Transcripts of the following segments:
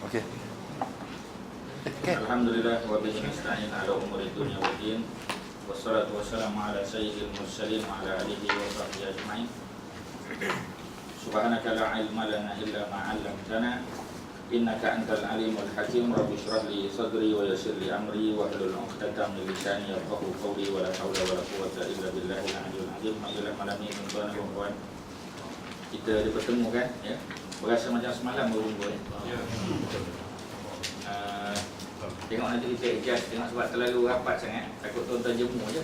Okey. Alhamdulillah wa bihi nasta'in ala umuri dunya wad din. Wassalatu wassalamu ala sayyidil mursalin wa ala alihi wa sahbihi ajma'in. Subhanaka la ilma lana illa ma 'allamtana innaka antal alimul hakim. Rabbi shrah li sadri wa yassir li amri wa hlul 'uqdatam min lisani yafqahu qawli wa la hawla wa la quwwata illa billahil aliyyil azim. Alhamdulillah malam ini tuan-tuan dan puan kita dipertemukan ya. Berasa macam semalam berumur ya. Tengok nanti kita adjust. Tengok sebab terlalu rapat sangat, takut tuan-tuan jemu je.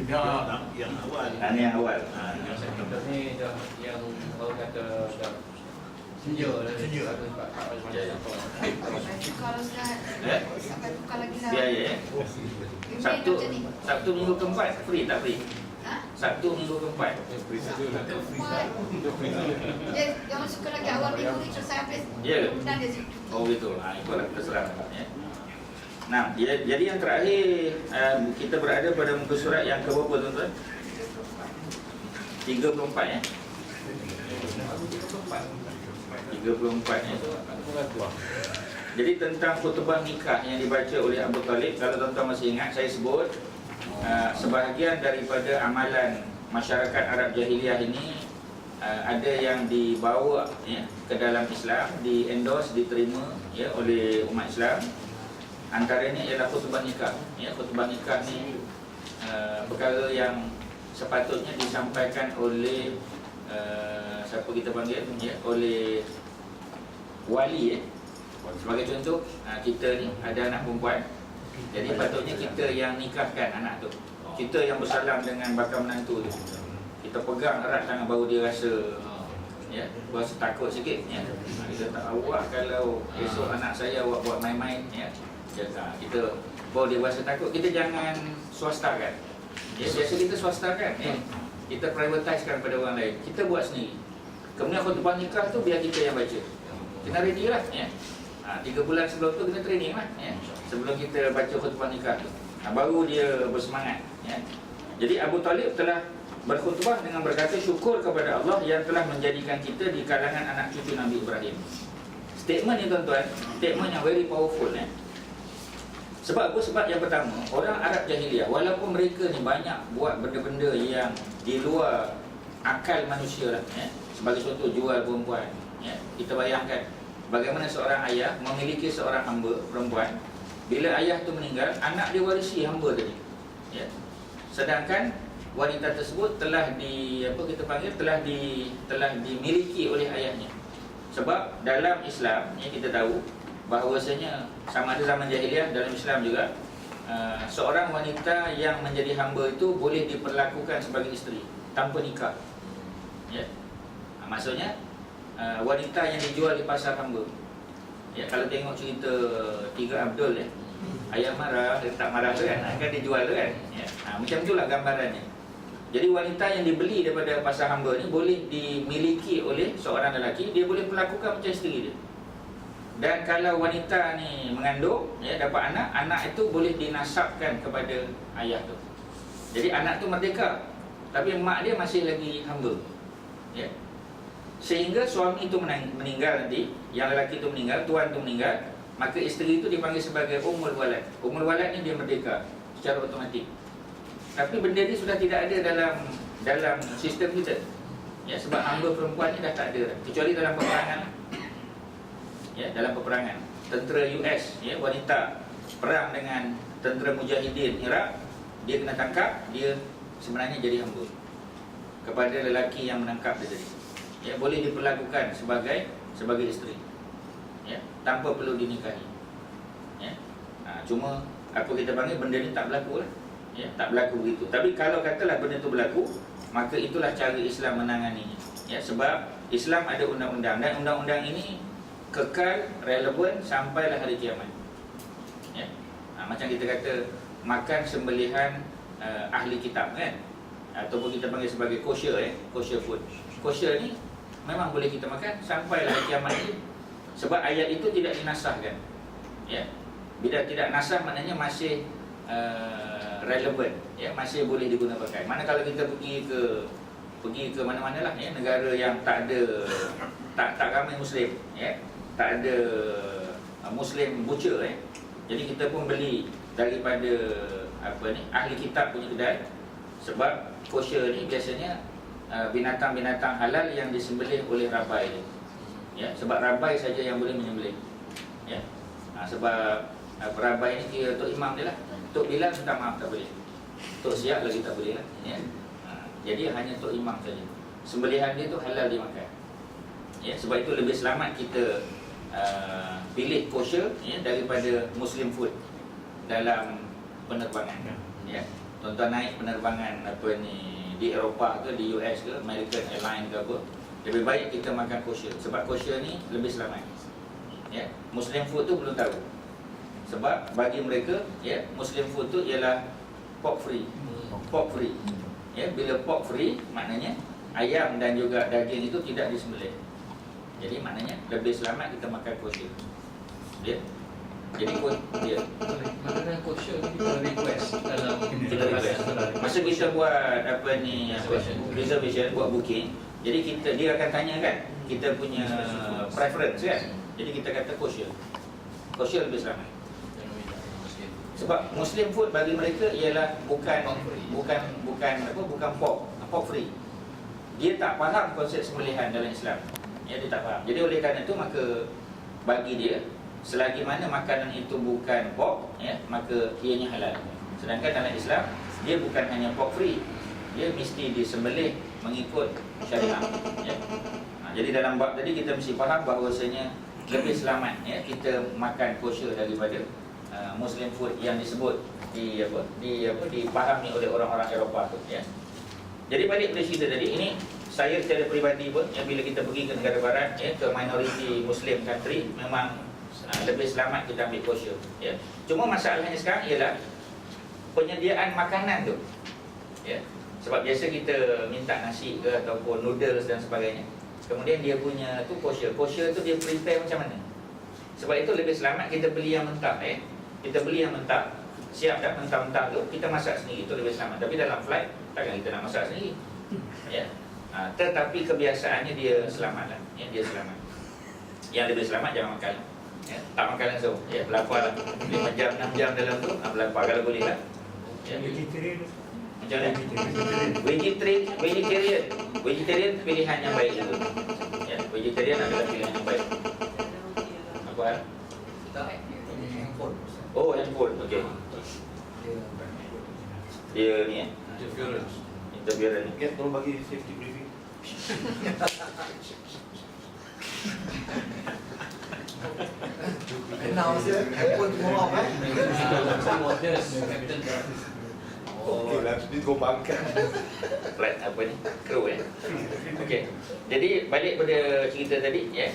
Yang awal. Ini yang awal. Ini yang orang kata dah senja. Kalau Ustaz sampai tukar lagi lah. Biaya ya. Sabtu minggu keempat free tak free? Sabtu minggu keempat. Jangan suka lagi awal minggu ni terus sampai. Ya. Dan dia situ. Oh gitu. Itulah terserah ya. Nah, jadi yang terakhir kita berada pada muka surat yang ke-berapa tuan-tuan? 34 ya. 34 ya. Jadi tentang khutbah nikah yang dibaca oleh Abu Talib, kalau tuan-tuan masih ingat saya sebut sebahagian daripada amalan masyarakat Arab Jahiliyah ini ada yang dibawa ya, ke dalam Islam, di-endorse, diterima ya, oleh umat Islam. Antaranya ialah khutbah nikah ya. Khutbah nikah ni perkara yang sepatutnya disampaikan oleh siapa kita panggil ya, oleh wali ya. Sebagai contoh, kita ni ada anak perempuan, jadi patutnya kita yang nikahkan anak tu. Kita yang bersalam dengan bakal menantu tu. Kita pegang erat tangan baru dia rasa ya, rasa takut sikit ya. Kita tak awak kalau esok anak saya awak buat main-main ya. Kita baru dia rasa takut. Kita jangan swastakan. Ya, biasa kita swastakan ya. Kita privatisekan pada orang lain. Kita buat sendiri. Kemudian khutbah nikah tu biar kita yang baca. Kena ready lah ya. 3 bulan sebelum tu kena training lah ya. Sebelum kita baca khutbah nikah tu, baru dia bersemangat ya. Jadi Abu Talib telah berkhutbah dengan berkata syukur kepada Allah yang telah menjadikan kita di kalangan anak cucu Nabi Ibrahim. Statement ni tuan-tuan, statement yang very powerful ya. Sebab apa? Sebab yang pertama, orang Arab Jahiliyah walaupun mereka ni banyak buat benda-benda yang di luar akal manusia lah ya. Sebagai contoh jual perempuan ya. Kita bayangkan bagaimana seorang ayah memiliki seorang hamba perempuan. Bila ayah tu meninggal, anak dia warisi hamba tadi ya. Sedangkan wanita tersebut telah telah dimiliki oleh ayahnya. Sebab dalam Islam ya, kita tahu bahawasanya sama ada zaman jahiliah, dalam Islam juga seorang wanita yang menjadi hamba itu boleh diperlakukan sebagai isteri tanpa nikah ya. Maksudnya wanita yang dijual di pasar hamba ya. Kalau tengok cerita Tiga Abdul ya, ayah marah, dia tak marah tu kan dijual tu kan ya. Macam itulah gambarannya. Jadi wanita yang dibeli daripada pasar hamba ni boleh dimiliki oleh seorang lelaki. Dia boleh perlakukan macam isteri dia. Dan kalau wanita ni mengandung ya, dapat anak, anak itu boleh dinasabkan kepada ayah tu. Jadi anak tu merdeka, tapi mak dia masih lagi hamba ya. Sehingga suami itu meninggal nanti, yang lelaki itu meninggal, tuan itu meninggal, maka isteri itu dipanggil sebagai Ummul Walad. Ummul Walad ni dia merdeka secara automatik. Tapi benda ni sudah tidak ada dalam sistem kita ya, sebab hamba perempuan ni dah tak ada, kecuali dalam peperangan ya. Dalam peperangan tentera US ya, wanita perang dengan tentera mujahidin Iraq, dia kena tangkap, dia sebenarnya jadi hamba kepada lelaki yang menangkap dia tadi ya. Boleh diperlakukan sebagai isteri ya, tanpa perlu dinikahi ya. Cuma apa kita panggil, benda ni tak berlaku lah ya, tak berlaku begitu. Tapi kalau katalah benda tu berlaku, maka itulah cara Islam menanganinya ya. Sebab Islam ada undang-undang, dan undang-undang ini kekal relevan sampailah hari kiamat ya. Macam kita kata makan sembelihan ahli kitab kan, ataupun kita panggil sebagai kosher ya, kosher food. Kosher ni memang boleh kita makan sampailah hari kiamat ni. Sebab ayat itu tidak dinasahkan ya. Bila tidak nasah maknanya masih relevan ya, masih boleh digunakan pakai. Mana kalau kita pergi ke pergi ke mana-mana lah, ya, negara yang tak ada tak ramai Muslim, ya, tak ada Muslim butcher, ya. Jadi kita pun beli daripada ahli kitab punya kedai, sebab kosher ni biasanya binatang-binatang halal yang disembelih oleh rabai, ya, sebab rabai saja yang boleh menyembelih, ya. Sebab rabai ni kira Tok Imam dia lah. Tok Bilal minta maaf tak boleh, Tok Siap lagi tak boleh lah, ya. Jadi hanya Tok Imam saja. Sembelihan dia tu halal dimakan, ya, sebab itu lebih selamat kita pilih kosher, ya, daripada Muslim food dalam penerbangan, ya. Tuan-tuan naik penerbangan di Eropah ke, di US ke, American Airlines ke apa, lebih baik kita makan kosher, sebab kosher ni lebih selamat, ya. Muslim food tu belum tahu, sebab bagi mereka, ya, Muslim food tu ialah pork free, ya. Bila pork free maknanya ayam dan juga daging itu tidak disembelih. Jadi maknanya lebih selamat kita makan kosher, ya. Jadi dia makanan kosher kita request dalam kita request. Masa kita buat reservation, buat booking, jadi dia akan tanya kan kita punya preference kan. Jadi kita kata kosher lebih selamat. Sebab Muslim food bagi mereka ialah bukan pork free. Dia tak faham konsep sembelihan dalam Islam, ya, dia tak faham. Jadi oleh kerana itu maka bagi dia, selagi mana makanan itu bukan pork, ya, maka ianya halal. Sedangkan dalam Islam dia bukan hanya pork free, dia mesti disembelih mengikut syariat, ya. Jadi dalam bab tadi kita mesti faham bahawasanya lebih selamat, ya, kita makan kosher daripada Muslim food yang disebut dipahami oleh orang-orang Eropah tu, ya. Jadi balik pada cerita tadi, ini saya secara peribadi pun, ya, bila kita pergi ke negara barat, ya, ke minority Muslim country, memang lebih selamat kita ambil kosher, ya. Cuma masalahnya sekarang ialah penyediaan makanan tu, ya. Sebab biasa kita minta nasi ke ataupun noodles dan sebagainya, kemudian dia punya tu kosher tu dia prepare macam mana. Sebab itu lebih selamat kita beli yang mentah, kita beli yang mentah, siap dah mentah-mentah tu, kita masak sendiri, itu lebih selamat. Tapi dalam flight takkan kita nak masak sendiri, ya. Tetapi kebiasaannya dia selamat lah, ya, dia selamat. Yang lebih selamat jangan makan, ya, tak makan langsung, ya, berlapar lah 5 jam, 6 jam dalam tu, berlapar kalau boleh lah, ya. Macam mana? Vegetarian pilihan yang baik itu, ya, vegetarian adalah pilihan yang baik. Apa hal? Oh, handphone, okey. Dia ni, interference. Okay, tolong bagi safety briefing. Now saya handphone semua apa? Okay, let's go makan. Flight apa ni? Crew, ya. Okey. Jadi balik pada cerita tadi, ya.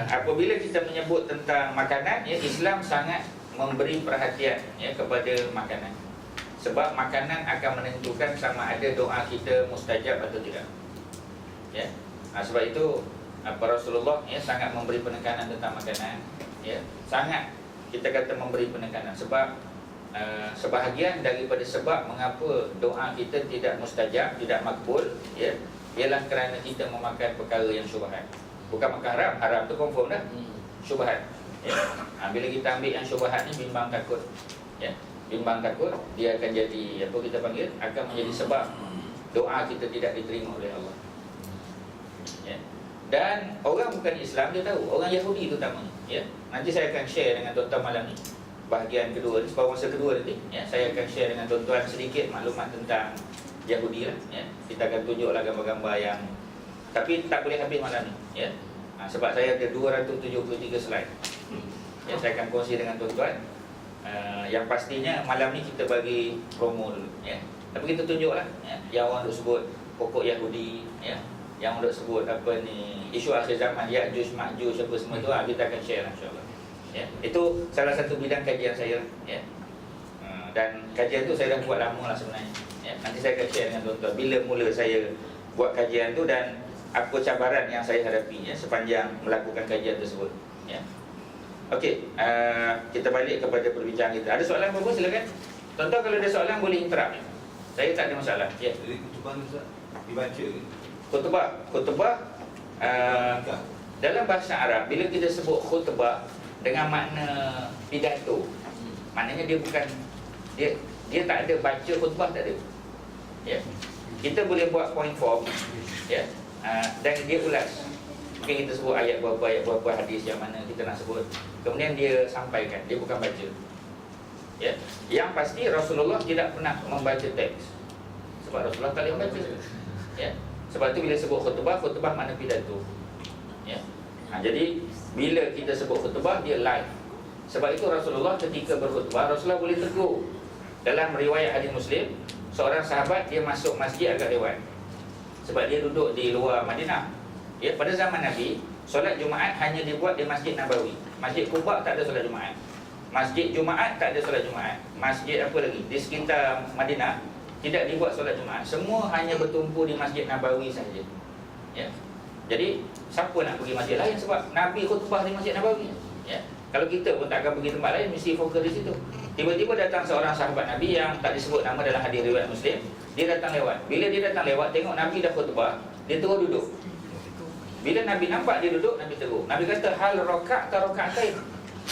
Apabila kita menyebut tentang makanan, ya, Islam sangat memberi perhatian, ya, kepada makanan. Sebab makanan akan menentukan sama ada doa kita mustajab atau tidak, ya. Sebab itu Rasulullah, ya, sangat memberi penekanan tentang makanan, ya. Sangat kita kata memberi penekanan. Sebab sebahagian daripada sebab mengapa doa kita tidak mustajab, tidak makbul, ya, ialah kerana kita memakan perkara yang syubhat. Bukan makan haram tu confirm dah, syubhat, ya. Bila kita ambil yang syubhat ni, bimbang takut, ya. Bimbang takut, dia akan jadi, apa kita panggil, akan menjadi sebab doa kita tidak diterima oleh Allah, ya. Dan orang bukan Islam, dia tahu, orang Yahudi tu utamanya, ya. Nanti saya akan share dengan tuan-tuan malam ni, bahagian kedua, separuh masa kedua nanti, ya, saya akan share dengan tuan-tuan sedikit maklumat tentang Yahudi lah, ya. Kita akan tunjuklah gambar-gambar yang, tapi tak boleh habis malam ni, ya. Sebab saya ada 273 slide, ya, saya akan kongsi dengan tuan-tuan. Yang pastinya malam ni kita bagi promo dulu, ya. Tapi kita tunjuklah, ya, yang orang duk sebut pokok Yahudi, ya, yang orang duk sebut apa ni, isu akhir zaman, Ya'juj Ma'juj apa semua tu, kita akan share lah, insyaAllah, ya. Itu salah satu bidang kajian saya, ya. Dan kajian tu saya dah buat lama lah sebenarnya, ya. Nanti saya akan share dengan tuan-tuan bila mula saya buat kajian tu dan apa cabaran yang saya hadapi, ya, sepanjang melakukan kajian tersebut, ya. Okey, kita balik kepada perbincangan kita. Ada soalan apa-apa, silakan. Tuan-tuan kalau ada soalan boleh interrupt. Saya tak ada masalah, ya. Jadi kutuban Ustaz, Dibaca. Khutbah dalam bahasa Arab, bila kita sebut khutbah dengan makna pidato, maknanya dia bukan, dia tak ada baca khutbah, tak ada. Ya. Kita boleh buat point form, ya, dan dia ulas. Mungkin kita sebut ayat berapa, hadis yang mana kita nak sebut, kemudian dia sampaikan, dia bukan baca. Ya. Yang pasti Rasulullah tidak pernah membaca teks, sebab Rasulullah tak boleh membaca. Ya. Sebab tu bila sebut khutbah makna pidato. Ya. Jadi bila kita sebut khutbah, dia live. Sebab itu Rasulullah ketika berkhutbah, Rasulullah boleh tegur. Dalam riwayat hadis Muslim, seorang sahabat dia masuk masjid agak lewat, sebab dia duduk di luar Madinah. Ya, pada zaman Nabi, solat Jumaat hanya dibuat di Masjid Nabawi. Masjid Quba tak ada solat Jumaat. Masjid Jumaat tak ada solat Jumaat. Masjid apa lagi di sekitar Madinah tidak dibuat solat Jumaat. Semua hanya bertumpu di Masjid Nabawi saja. Ya. Jadi siapa nak pergi masjid lain, sebab Nabi khutbah di Masjid Nabawi. Ya. Kalau kita pun tak akan pergi tempat lain, mesti fokus di situ. Tiba-tiba datang seorang sahabat Nabi yang tak disebut nama dalam hadis riwayat Muslim. Dia datang lewat. Bila dia datang lewat, tengok Nabi dah khutbah, dia terus duduk. Bila Nabi nampak dia duduk, Nabi tegur. Nabi kata, hal rakaat atau rakaatain?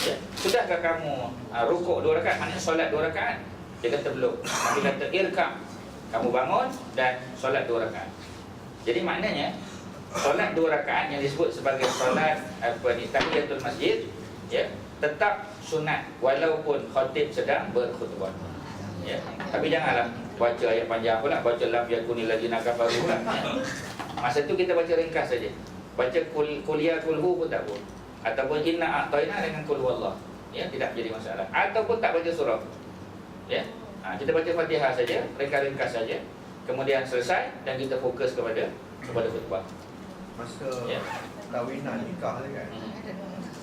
Ya. Sudahkah kamu rukuk 2 rakaat? Maknanya solat 2 rakaat. Dia kata belum. Nabi kata, irka', kamu bangun dan solat 2 rakaat. Jadi maknanya solat 2 rakaat yang disebut sebagai solat tahiyatul masjid, ya, tetap sunat walaupun khatib sedang berkhutbah. Ya. Tapi janganlah baca ayat panjang pula, baca lam yakunil ladzina kafaru pula. Ya. Masa tu kita baca ringkas saja. Baca kuliah kulhu pun tak apa. Ataupun inna a'tayna dengan kul huwallah. Ya, tidak jadi masalah. Ataupun tak baca surah. Ya. Kita baca Fatihah saja, ringkas saja. Kemudian selesai dan kita fokus kepada khutbah. Masa kawinan nikah kan,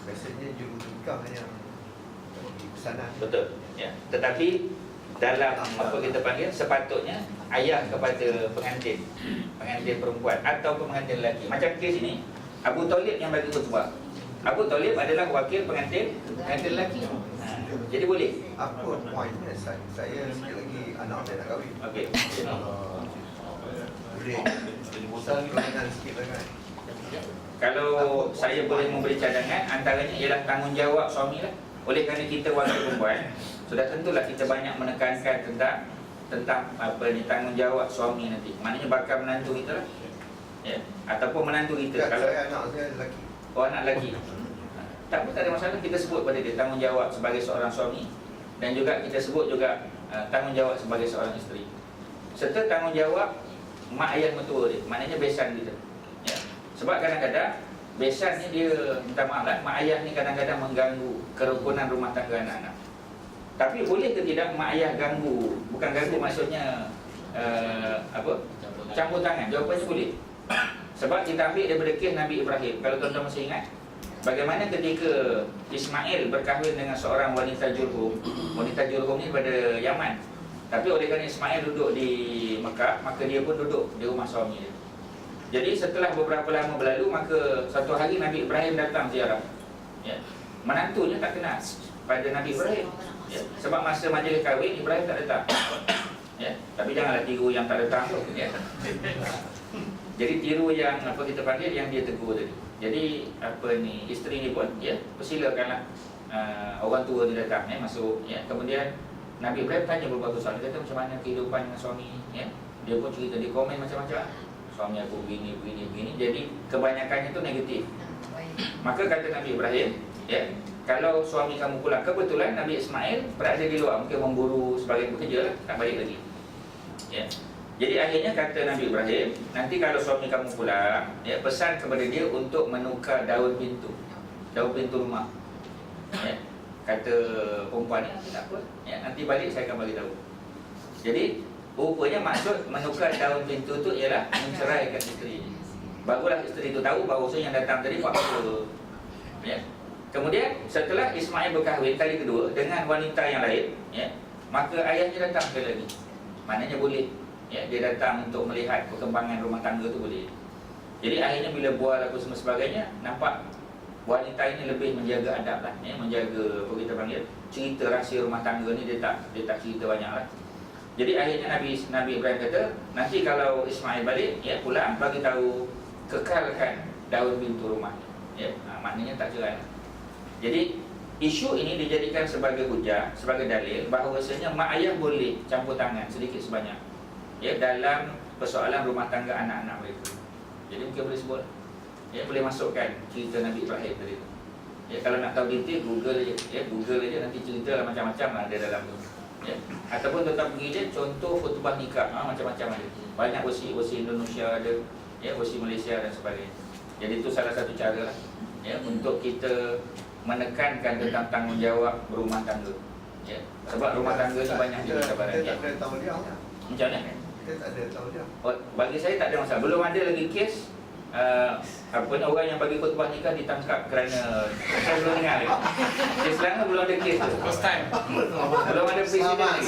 biasanya juru nikah yang bagi pesanan. Betul. Ya. Tetapi dalam apa kita panggil, sepatutnya ayah kepada pengantin perempuan atau pengantin lelaki. Macam kes ini, Abu Talib yang bagi khutbah. Abu Talib adalah wakil pengantin lelaki. Jadi boleh. Apa poinnya? Saya sekali lagi anak saya nak kahwin. Okey. Boleh kelainan sikit lah kan. Kalau saya boleh memberi cadangan, antaranya ialah tanggungjawab suami lah. Oleh kerana kita wakil perempuan, sudah tentulah kita banyak menekankan tentang tanggungjawab suami nanti. Maknanya bakal menantu kita lah. Ya. Ataupun menantu kita. Kalau anak saya lelaki. anak lelaki, tak ada masalah, kita sebut pada dia tanggungjawab sebagai seorang suami, dan juga kita sebut juga tanggungjawab sebagai seorang isteri, serta tanggungjawab mak ayah mertua dia, maknanya besan kita. Ya. Sebab kadang-kadang besan ni dia, minta maaf lah, mak ayah ni kadang-kadang mengganggu kerukunan rumah tangga anak-anak. Tapi boleh ke tidak mak ayah ganggu? Bukan ganggu maksudnya campur tangan. Jawapannya boleh. Sebab kita ambil daripada kisah Nabi Ibrahim. Kalau tuan-tuan masih ingat, bagaimana ketika Ismail berkahwin dengan seorang wanita Jurhum. Wanita Jurhum ni pada Yaman. Tapi oleh kerana Ismail duduk di Mekah, maka dia pun duduk di rumah suami dia. Jadi setelah beberapa lama berlalu, maka satu hari Nabi Ibrahim datang ziarah. Ya. Menantunya tak kenal pada Nabi Ibrahim. Ya. Sebab masa majlis kahwin, Ibrahim tak datang. Ya. Tapi janganlah tiru yang tak datang tu. Ya. Jadi tiru yang kita panggil, yang dia tegur tadi. Jadi isteri ni pun, ya, persilakanlah orang tua ni datang, ya, masuk. Ya. Kemudian Nabi Ibrahim tanya beberapa soalan. Dia kata macam mana kehidupan dengan suami. Ya. Dia pun cerita, dia komen macam-macam. Suami aku begini. Jadi kebanyakannya tu negatif. Maka kata Nabi Ibrahim, ya, kalau suami kamu pulang, kebetulan Nabi Ismail berada di luar, mungkin memburu sebagai pekerja lah, tak balik lagi. Ya. Jadi akhirnya kata Nabi Ibrahim, nanti kalau suami kamu pulang, ya, pesan kepada dia untuk menukar daun pintu rumah. Ya. Kata perempuan ni, tak apa, ya, nanti balik saya akan bagi tahu. Jadi rupanya maksud menukar daun pintu tu ialah menceraikan isteri. Barulah isteri tu tahu bahawa yang datang tadi fakta. Ya. Kemudian setelah Ismail berkahwin kali kedua dengan wanita yang lain, ya, maka ayahnya datang sekali lagi. Maknanya boleh. Ya, dia datang untuk melihat perkembangan rumah tangga tu boleh. Jadi akhirnya bila bual apa semua sebagainya, nampak wanita ini lebih menjaga adab lah, ya, menjaga apa kita panggil cerita rahsia rumah tangga ni, dia tak cerita banyak lah. Jadi akhirnya Nabi Ibrahim kata, nanti kalau Ismail balik, ya pulang, bagi tahu kekalkan daun pintu rumah. Ya, maknanya tak cerai. Jadi isu ini dijadikan sebagai hujah, sebagai dalil bahawasanya mak ayah boleh campur tangan sedikit sebanyak, ya, dalam persoalan rumah tangga anak-anak mereka. Jadi mungkin boleh sebut, ya, boleh masukkan cerita Nabi Ibrahim tadi tu. Ya, kalau nak tahu detail, Google aja, ya, Google aja, nanti cerita lah macam-macam lah ada dalam tu. Ya. Ataupun tuan pergi je contoh khutbah nikah, macam-macam ada. Banyak OC Indonesia ada, ya, OC Malaysia dan sebagainya. Jadi itu salah satu cara lah, ya, untuk kita menekankan tentang tanggungjawab berumah tangga. Ya. Sebab rumah tangga ni banyak di cabaran. Kita tak ada tauliah. Macam mana? Kita tak ada tauliah. Bagi saya tak ada masalah. Belum ada lagi kes orang yang bagi khutbah nikah ditangkap kerana, saya belum dengar lagi. Di Selangor belum ada kes tu. First time. Belum ada presiden lagi.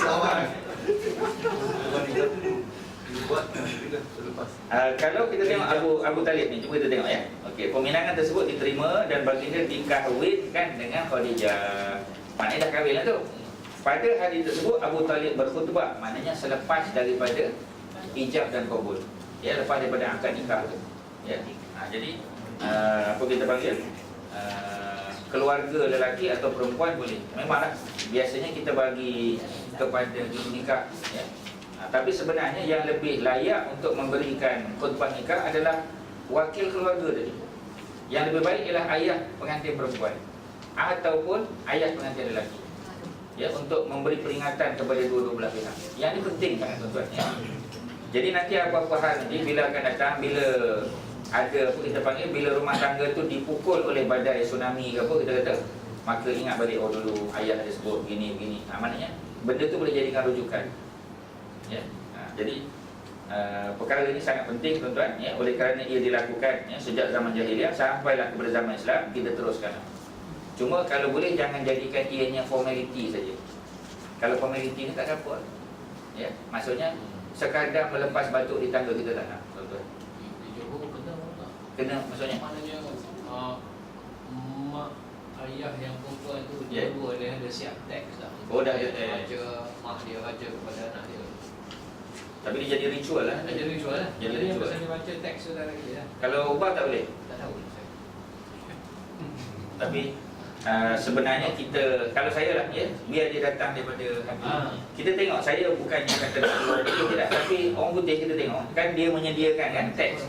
Kalau kita tengok Abu Talib ni, cuba kita tengok, ya. Okey, peminangan tersebut diterima dan baginda dikahwinkan dengan Khadijah. Maknanya dah kahwin lah tu. Pada hari tersebut Abu Talib berkhutbah, maknanya selepas daripada ijab dan qabul. Ya, lepas daripada akad nikah tu. Ya. Jadi apa kita panggil? Keluarga lelaki atau perempuan boleh. Memanglah biasanya kita bagi kepada juru nikah, ya. Tapi sebenarnya yang lebih layak untuk memberikan khutbah nikah adalah wakil keluarga tadi. Yang lebih baik ialah ayah pengantin perempuan ataupun ayah pengantin lelaki, ya, untuk memberi peringatan kepada dua-dua belah pihak. Yang ini penting kan, tuan-tuan, ya. Jadi nanti apa-apa hal nanti bila akan datang, bila ada apa kita panggil, bila rumah tangga tu dipukul oleh badai tsunami ke apa kita kata, maka ingat balik, oh dulu ayah ada sebut begini. Maknanya benda tu boleh jadikan rujukan, ya. Jadi perkara ini sangat penting, tuan-tuan, ya. Oleh kerana ia dilakukan, ya, sejak zaman jahiliah sampailah kepada zaman Islam, kita teruskan. Cuma kalau boleh jangan jadikan ianya formality saja. Kalau formality ni tak ada apa, ya. Maksudnya sekadar melepas batuk di tangga kita tak nak, tuan-tuan. Di Johor kena tak? Kena maksudnya? Maknanya mak ayah yang perempuan tu, Ya. dua dia ada siap teks tak? Oh, dah ada Dia mak dia baca kepada anak dia. Tapi dia jadi ritual lah. Dia jadi ritual lah. Jadi Jadi ritual. pasal dia baca teks tu dah lagi lah. Kalau ubah tak boleh. Tak tahu saya. Tapi sebenarnya kita, kalau saya lah, ya, biar dia datang daripada hati. Kita tengok, saya bukannya kata dia tidak, tapi orang putih kita tengok kan dia menyediakan kan teks.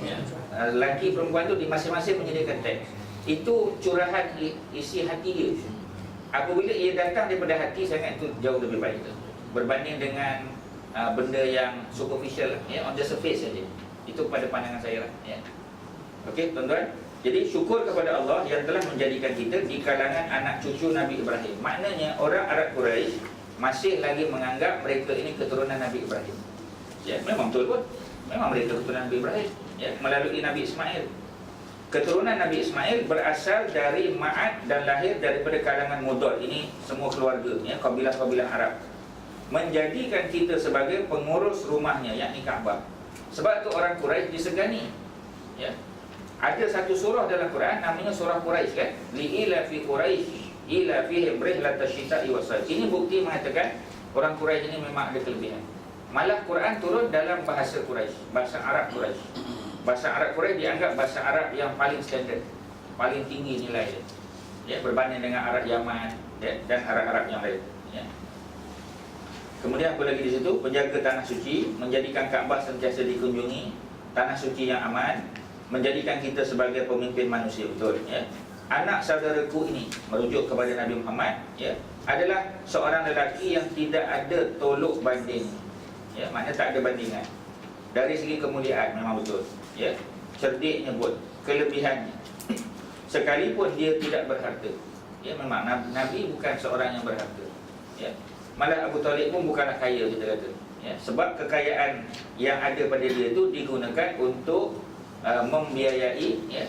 Lelaki perempuan tu di masing-masing menyediakan teks. Itu curahan isi hati dia. Apabila ia datang daripada hati sangat, itu jauh lebih baik berbanding dengan benda yang superficial, ya, on the surface saja. Itu pada pandangan saya lah, ya. Okey, tuan-tuan. Jadi syukur kepada Allah yang telah menjadikan kita di kalangan anak cucu Nabi Ibrahim. Maknanya orang Arab Quraisy masih lagi menganggap mereka ini keturunan Nabi Ibrahim. Ya, memang betul pun. Memang mereka keturunan Nabi Ibrahim, ya, melalui Nabi Ismail. Keturunan Nabi Ismail berasal dari Ma'ad dan lahir daripada kalangan Mudar. Ini semua keluarga, ya, kabilah-kabilah Arab. Menjadikan kita sebagai pengurus rumahnya, yakni Kaabah. Sebab tu orang Quraisy disegani, ya. Ada satu surah dalam Quran namanya surah Quraisy, kan? Li'ila fi Quraisy ila fi rihlata syita'i wasayf. Ini bukti mengatakan orang Quraisy ini memang ada kelebihan. Malah Quran turun dalam bahasa Quraisy, bahasa Arab Quraisy. Bahasa Arab Quraisy dianggap bahasa Arab yang paling standard, paling tinggi nilai dia, ya, berbanding dengan Arab Yaman, ya, dan Arab-Arab yang lain, ya. Kemudian apa lagi di situ? Penjaga tanah suci, menjadikan Kaabah sentiasa dikunjungi, tanah suci yang aman, menjadikan kita sebagai pemimpin manusia, betul, ya. Anak saudaraku ini merujuk kepada Nabi Muhammad, ya, adalah seorang lelaki yang tidak ada tolok banding, ya, maknanya tak ada bandingan. Dari segi kemuliaan memang betul, ya. Cerdiknya pun, kelebihannya, sekalipun dia tidak berharta, ya, memang Nabi bukan seorang yang berharta, ya. Malah Abu Talib pun bukanlah kaya, kita kata, ya, sebab kekayaan yang ada pada dia itu digunakan untuk membiayai, ya,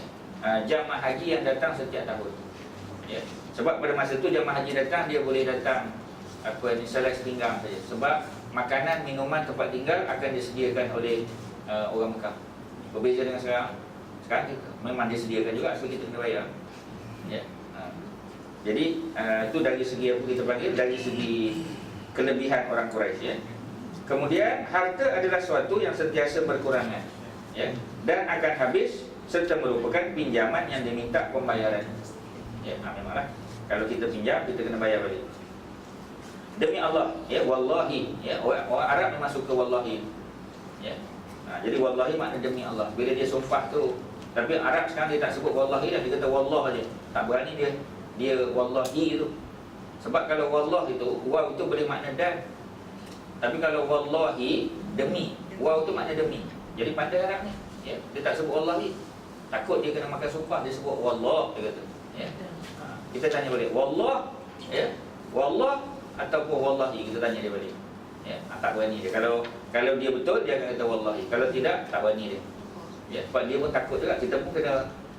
jamaah haji yang datang setiap tahun, ya. Sebab pada masa itu jamaah haji datang, dia boleh datang selai sepinggang saja. Sebab makanan, minuman, tempat tinggal akan disediakan oleh orang Mekah. Berbeza dengan sekarang. Sekarang memang disediakan juga, sebab kita kena bayar, ya. Jadi itu dari segi apa kita panggil, dari segi kelebihan orang Quraisy, ya. Kemudian harta adalah suatu yang sentiasa berkurangan, ya, dan akan habis serta merupakan pinjaman yang diminta pembayaran. Ya, memanglah kalau kita pinjam kita kena bayar balik. Demi Allah, ya, wallahi, ya, orang Arab memang suka wallahi. Ya. Jadi wallahi makna demi Allah. Bila dia sumpah tu, tapi Arab sekarang dia tak sebut wallahi dah, dia kata wallah aja. Tak berani dia wallahi tu. Sebab kalau wallah itu, waw itu boleh makna dan. Tapi kalau wallahi, demi, waw tu makna demi. Jadi pandai Arab ni, ya, dia tak sebut wallahi. Takut dia kena makan sumpah, dia sebut wallah, dia kata. Ya. Kita tanya balik, wallah, ya, wallah ataupun wallahi, kita tanya dia balik. Ya, tak berani dia. Kalau dia betul, dia akan kata wallahi. Kalau tidak, tak berani dia. Ya, sebab dia pun takut juga. Kita pun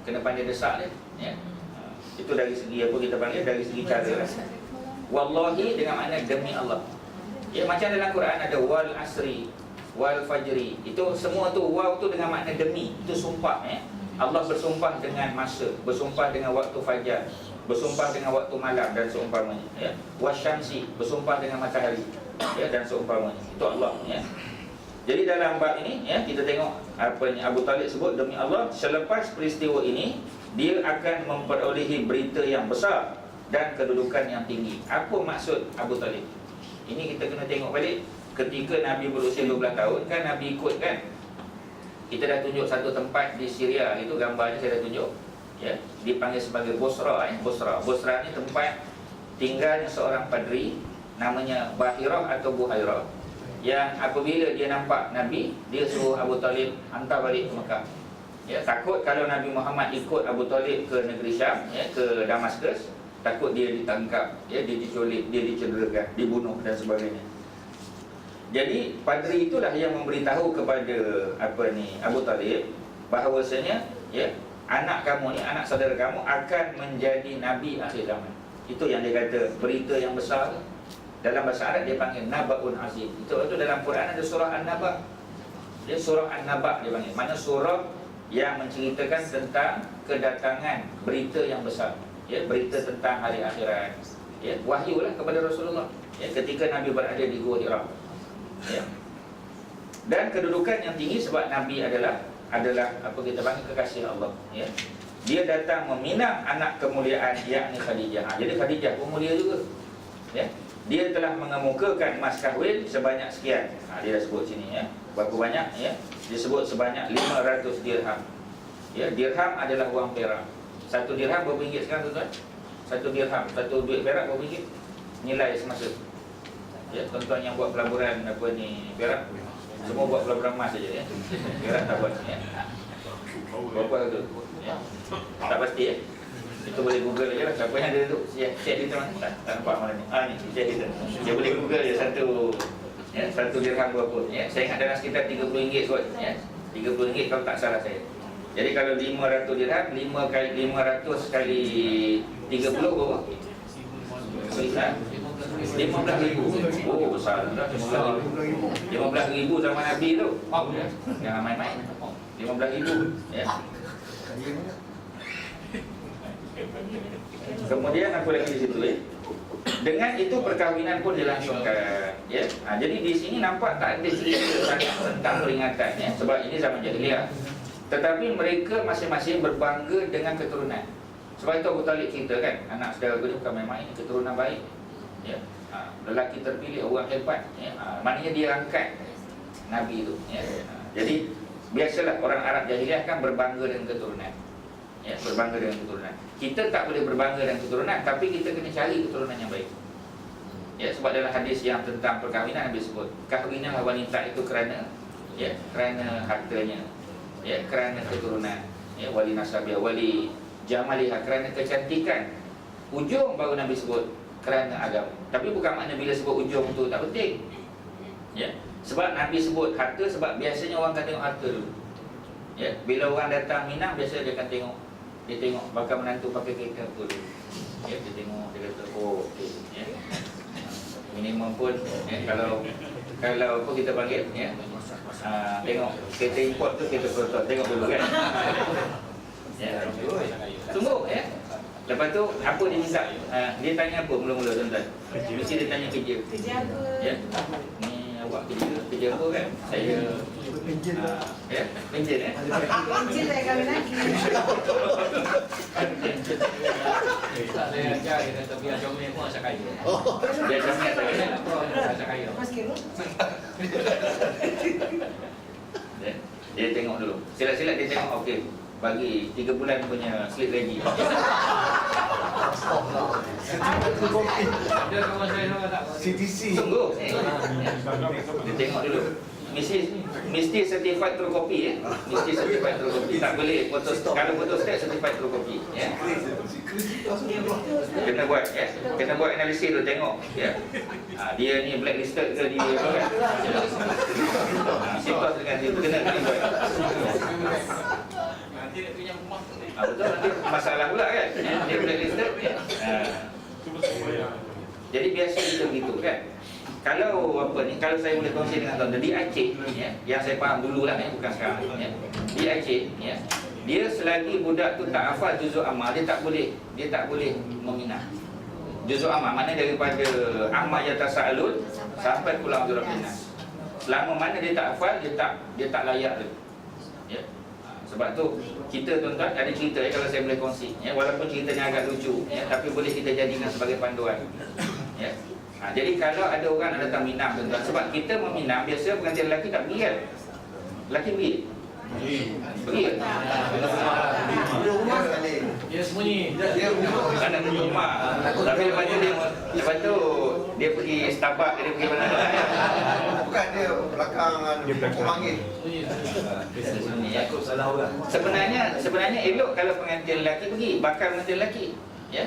kena pandai desak dia. Ya. Itu dari segi apa kita panggil, dari segi cara. Wallahi dengan makna demi Allah. Ya, macam dalam Quran ada wal asri, wal fajri. Itu semua tu, waw tu dengan makna demi. Itu sumpah, ya. Allah bersumpah dengan masa, bersumpah dengan waktu fajar, bersumpah dengan waktu malam dan seumpamanya, ya. Wasyamsi, bersumpah dengan matahari, ya, dan seumpamanya. Itu Allah, ya. Jadi dalam bab ini, ya, kita tengok apa yang Abu Talib sebut, demi Allah, selepas peristiwa ini dia akan memperolehi berita yang besar dan kedudukan yang tinggi. Apa maksud Abu Talib? Ini kita kena tengok balik. Ketika Nabi berusia 12 tahun kan Nabi ikut kan. Kita dah tunjuk satu tempat di Syria, itu gambarnya saya dah tunjuk, ya, dipanggil sebagai Bosra, Bosra. Bosra ni tempat tinggalnya seorang padri namanya Bahirah atau Buhairah, yang apabila dia nampak Nabi, dia suruh Abu Talib hantar balik ke Mekah. Ya, takut kalau Nabi Muhammad ikut Abu Talib ke negeri Syam, ya, ke Damaskus, takut dia ditangkap, ya, dia diculik, dia dicederakan, dibunuh dan sebagainya. Jadi padri itulah yang memberitahu kepada Abu Talib bahawasanya, ya, anak kamu ni, anak saudara kamu akan menjadi nabi akhir zaman. Itu yang dia kata, berita yang besar. Dalam bahasa Arab dia panggil Naba'un Azim. Itu dalam Quran ada surah An-Naba. Dia surah An-Naba dia panggil. Mana surah yang menceritakan tentang kedatangan berita yang besar, ya, berita tentang hari akhirat. Ya, wahyulah kepada Rasulullah, ya, ketika Nabi berada di Gua Hira. Ya. Dan kedudukan yang tinggi sebab Nabi adalah apa kita panggil kekasih Allah, ya. Dia datang meminang anak kemuliaan yakni Khadijah. Jadi Khadijah pun mulia juga, ya. Dia telah mengemukakan mas kahwin sebanyak sekian. Dia dah sebut sini, ya. Berapa banyak, ya? Dia sebut sebanyak 500 dirham. Ya, dirham adalah wang perak. Satu dirham berapa ringgit sekarang, tuan-tuan? Satu dirham, satu duit perak berapa ringgit? Nilai semasa. Ya, tuan-tuan yang buat pelaburan perak, semua buat pelaburan emas saja, ya. Perak tak buat, ya. Berapa tu? Ya. Tak pasti, ya. Itu boleh Google je lah. Siapa yang ada tu, cek di mana? Tak nampak mana ni. Ni, cek di sana. Dia boleh Google je satu dirham berapa, ya. Saya ingat dalam sekitar RM30 kot, ya. RM30 kalau tak salah saya. Jadi kalau 500 dirham, 500 kali 30 berapa? 15,000. Oh, besar dah. 15,000 zaman Nabi tu. Jangan main-main. 15,000, ya. Kemudian apa lagi di situ, ya? Dengan itu perkahwinan pun dilangsungkan, ya. Jadi di sini nampak tak ada cerita tentang peringatan, ya, sebab ini zaman jahiliah. Tetapi mereka masing-masing berbangga dengan keturunan. Sebab itu Abu Talib cerita kan, anak saudara dia bukan main-main, keturunan baik, ya. Lelaki terpilih, orang hebat, ya. Maknanya dia angkat Nabi itu, ya. Jadi biasalah orang Arab jahiliah kan berbangga dengan keturunan, ya, berbangga dengan keturunan. Kita tak boleh berbangga dengan keturunan, tapi kita kena cari keturunan yang baik, ya. Sebab dalam hadis yang tentang perkahwinan Nabi sebut, kahwinanlah wanita itu kerana, ya, kerana hartanya, ya, kerana keturunan, ya, wali nasabiyah, wali jamaliha, kerana kecantikan. Ujung baru Nabi sebut kerana agama. Tapi bukan makna bila sebut ujung tu tak penting, ya. Sebab Nabi sebut harta sebab biasanya orang akan tengok harta dulu, ya. Bila orang datang minang, biasa dia akan tengok, dia tengok bakal menantu pakai kereta apa dulu, ya. Dia tengok, dia kata oh okey, ya. Minimum pun, ya, kalau apa kita panggil, ya, tengok kereta import tu, kereta proton, tengok dulu kan. Ya, tunggu, ya. Lepas tu apa dia minta? Dia tanya apa mula-mula, tuan-tuan? Mesti dia tanya kerja. Kerja apa? Ya. Ni awak kerja dia apa kan? Saya ya, penjen Encik saya kahwin lagi. Tak saya ajar dia kata biar comel pun asal kaya. Dia sangat saya. Asal kaya. Mas Kiro. Dia tengok dulu. Silat-silat dia tengok okey. Bagi 3 bulan punya slip lagi. Dia kawan saya sama tak? CTC. Sungguh. Dia tengok dulu. Mesti certified true copy ya. Mesti certified true copy. Tak boleh foto kalau foto stat certified true copy ya. Kena buat ya. Kena buat analisis tu tengok ya. Dia ni blacklisted ke dia apa kan? Sipas dengan dia kena buat. Nanti dia punya rumah tu ni. Betul nanti masalah pula kan. Dia blacklisted ya. Jadi biasa kita begitu kan. Kalau apa ni, kalau saya boleh kongsi dengan tuan-tuan di Aceh ya, yang saya faham dululah ya, bukan sekarang ya. Di Aceh ya, dia selagi budak tu tak hafal juzuk amma, dia tak boleh meminang. Juzuk amma mana daripada amma yatasaalun sampai pulang surah Nas. Selama mana dia tak hafal, dia tak layak tu. Ya. Sebab tu kita tuan-tuan ada cerita ya, kalau saya boleh kongsi ya, walaupun ceritanya agak lucu ya, tapi boleh kita jadikan sebagai panduan. Ya. Jadi kalau ada orang yang datang minang tuan-tuan, sebab kita meminang biasa pengantin lelaki tak pergi kan? Lelaki pergi? Pergi kan? Dia rumah sekali. Dia sembunyi. Dia rumah. Sana duduk rumah. Tapi lepas tu dia pergi Starbucks, dia pergi mana? Bukan dia belakang pokok manggil. Sembunyi. Ya. Sebenarnya elok kalau pengantin lelaki pergi, bakal pengantin lelaki. Ya.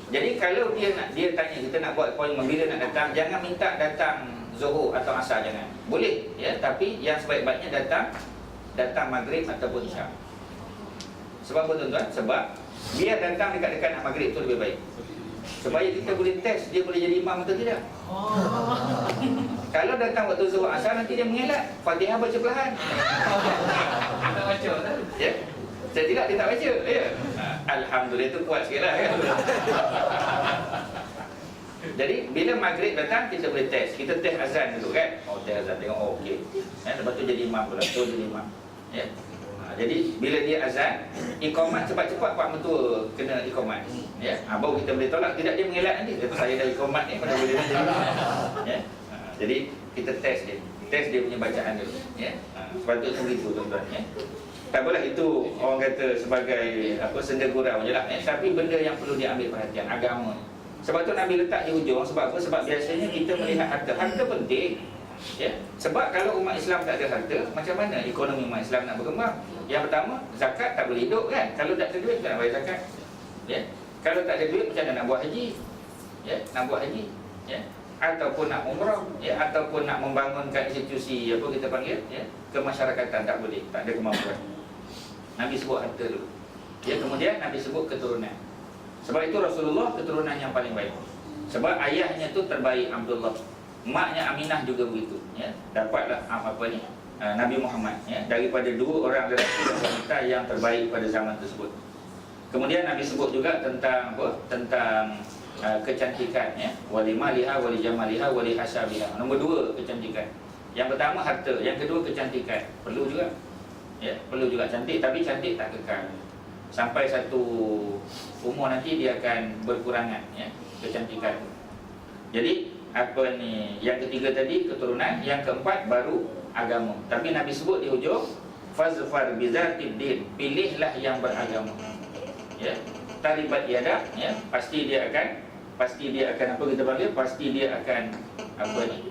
Jadi kalau dia tanya kita nak buat appointment bila nak datang, jangan minta datang Zuhur atau Asar, jangan. Boleh ya, tapi yang sebaik-baiknya datang Maghrib ataupun Isyak. Sebab apa tuan-tuan? Sebab biar datang dekat-dekat nak Maghrib tu lebih baik. Supaya kita boleh test dia boleh jadi imam atau tidak. Kalau datang waktu Zuhur Asar nanti dia mengelak, Fatihah baca perlahan. Tak baca tak? Ya. Saya tidak, dia tak baca ya. Alhamdulillah itu kuat sikit lah kan. Jadi bila Maghrib datang kita boleh test. Kita test azan dulu kan. Test azan tengok okey. Lepas tu jadi imam pula. Tu jadi imam. Ya. Jadi bila dia azan, iqamat cepat-cepat pak mentua kena iqamat. Ya. Baru kita boleh tolak, tidak dia mengelak nanti. Kata saya dah iqamat ni pada boleh jadi. Ya. Jadi kita test dia. Test dia punya bacaan dulu. Ya. Sepatutnya begitu tuan-tuan ya. Tak apalah itu orang kata sebagai apa senda gurau je lah tapi benda yang perlu diambil perhatian agama. Sebab tu Nabi letak di hujung. Sebab apa? Sebab biasanya kita melihat harta penting ya. Sebab kalau umat Islam tak ada harta, macam mana ekonomi umat Islam nak berkembang? Yang pertama, zakat tak boleh hidup kan. Kalau tak ada duit macam nak bayar zakat ya. Kalau tak ada duit macam mana nak buat haji ya, nak buat haji ya, ataupun nak umrah ya, ataupun nak membangunkan institusi apa kita panggil ya, kemasyarakatan, tak boleh, tak ada kemampuan. Nabi sebut harta dulu. Ya, kemudian Nabi sebut keturunan. Sebab itu Rasulullah keturunan yang paling baik. Sebab ayahnya tu terbaik Abdullah. Maknya Aminah juga begitu, ya. Dapatlah apa ni? Nabi Muhammad ya, daripada 2 orang lelaki dan wanita yang terbaik pada zaman tersebut. Kemudian Nabi sebut juga tentang apa? Tentang kecantikan ya. Walimaliha walijamaliha walihasabiha. Nombor 2 kecantikan. Yang pertama harta, yang kedua kecantikan. Perlu juga. Ya, perlu juga cantik, tapi cantik tak kekal. Sampai satu umur nanti dia akan berkurangan ya, kecantikan. Jadi apa ni, yang ketiga tadi keturunan, yang keempat baru agama. Tapi Nabi sebut di hujung fazfar bizatid din, pilihlah yang beragama. Ya, taribat yadak ya, pasti dia akan apa kita panggil, pasti dia akan apa ni?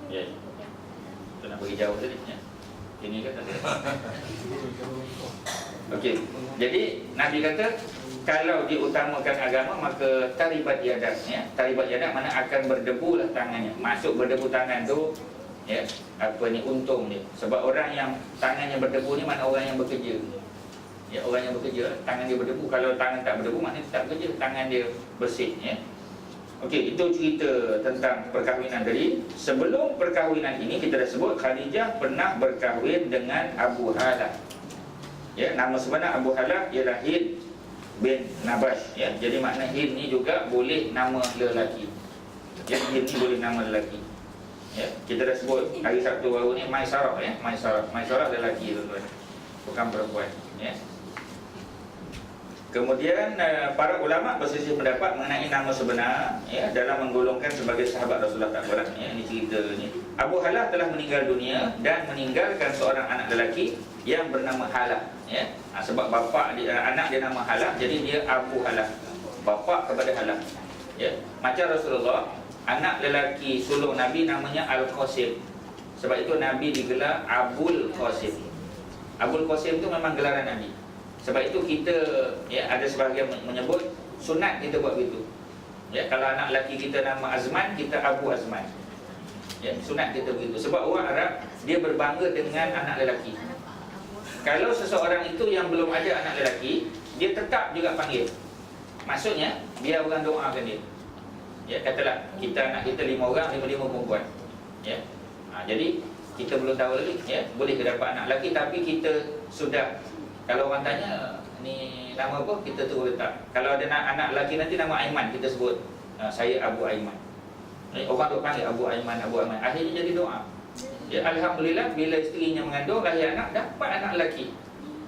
Ya. Kita nak bagi jauh tadi ya. Ini kan tak ada. Okey. Jadi Nabi kata kalau diutamakan agama maka taribat yadak ya. Taribat yadak mana akan berdebulah tangannya. Masuk berdebu tangan tu ya, apa ni untung dia. Sebab orang yang tangannya berdebu ni mana orang yang bekerja. Ya, orang yang bekerja tangan dia berdebu. Kalau tangan tak berdebu maknanya tak bekerja, tangan dia bersih ya. Okey, itu cerita tentang perkahwinan tadi. Sebelum perkahwinan ini kita dah sebut Khadijah pernah berkahwin dengan Abu Halah. Ya, nama sebenar Abu Halah ialah Hind bin Nabash. Ya, jadi makna Hind ni juga boleh nama lelaki. Ya, Hind ni boleh nama lelaki. Ya, kita dah sebut hari Sabtu baru ni Maisarah ya, Maisarah lelaki tuan-tuan. Bukan perempuan, ya. Kemudian para ulama berselisih pendapat mengenai nama sebenar ya, dalam menggolongkan sebagai sahabat Rasulullah tak boleh ya, ini cerita ni. Abu Halah telah meninggal dunia dan meninggalkan seorang anak lelaki yang bernama Halah ya. Sebab bapa dia, anak dia nama Halah, jadi dia Abu Halah, bapa kepada Halah ya. Macam Rasulullah, anak lelaki sulung Nabi namanya Al-Qasim. Sebab itu Nabi digelar Abul Qasim. Abul Qasim itu memang gelaran Nabi. Sebab itu kita ya, ada sebahagian menyebut sunat kita buat begitu. Ya, kalau anak lelaki kita nama Azman, kita Abu Azman. Ya, sunat kita begitu. Sebab orang Arab dia berbangga dengan anak lelaki. Kalau seseorang itu yang belum ada anak lelaki, dia tetap juga panggil. Maksudnya biar orang doakan dia. Ya, katalah kita anak kita 5 orang, 5 perempuan. Ya. Jadi kita belum tahu lagi ya, boleh ke dapat anak lelaki tapi kita sudah. Kalau orang tanya ni nama apa, kita terus letak. Kalau ada anak lelaki nanti nama Aiman, kita sebut saya Abu Aiman. Orang tu panggil Abu Aiman, Abu Aiman. Akhirnya jadi doa. Ya, alhamdulillah bila isterinya mengandung lahir anak, dapat anak lelaki,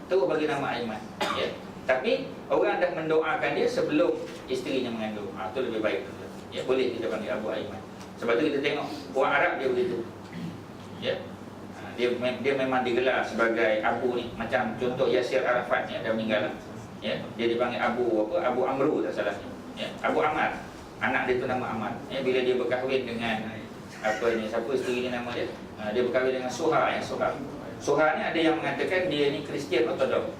terus bagi nama Aiman. Ya. Tapi orang dah mendoakan dia sebelum isterinya mengandung. Itu lebih baik. Ya, boleh kita panggil Abu Aiman. Sebab tu kita tengok orang Arab dia begitu. Ya. Dia memang digelar sebagai Abu ni. Macam contoh Yasir Arafat ya, dah meninggal ya. Dia dipanggil Abu apa? Abu Amru tak salah ya. Abu Ammar. Anak dia tu nama Ammar ya. Bila dia berkahwin dengan apa ni, siapa isteri ni nama dia? Dia berkahwin dengan Suha ya, Suha. Suha ni ada yang mengatakan dia ni Kristian Ortodok.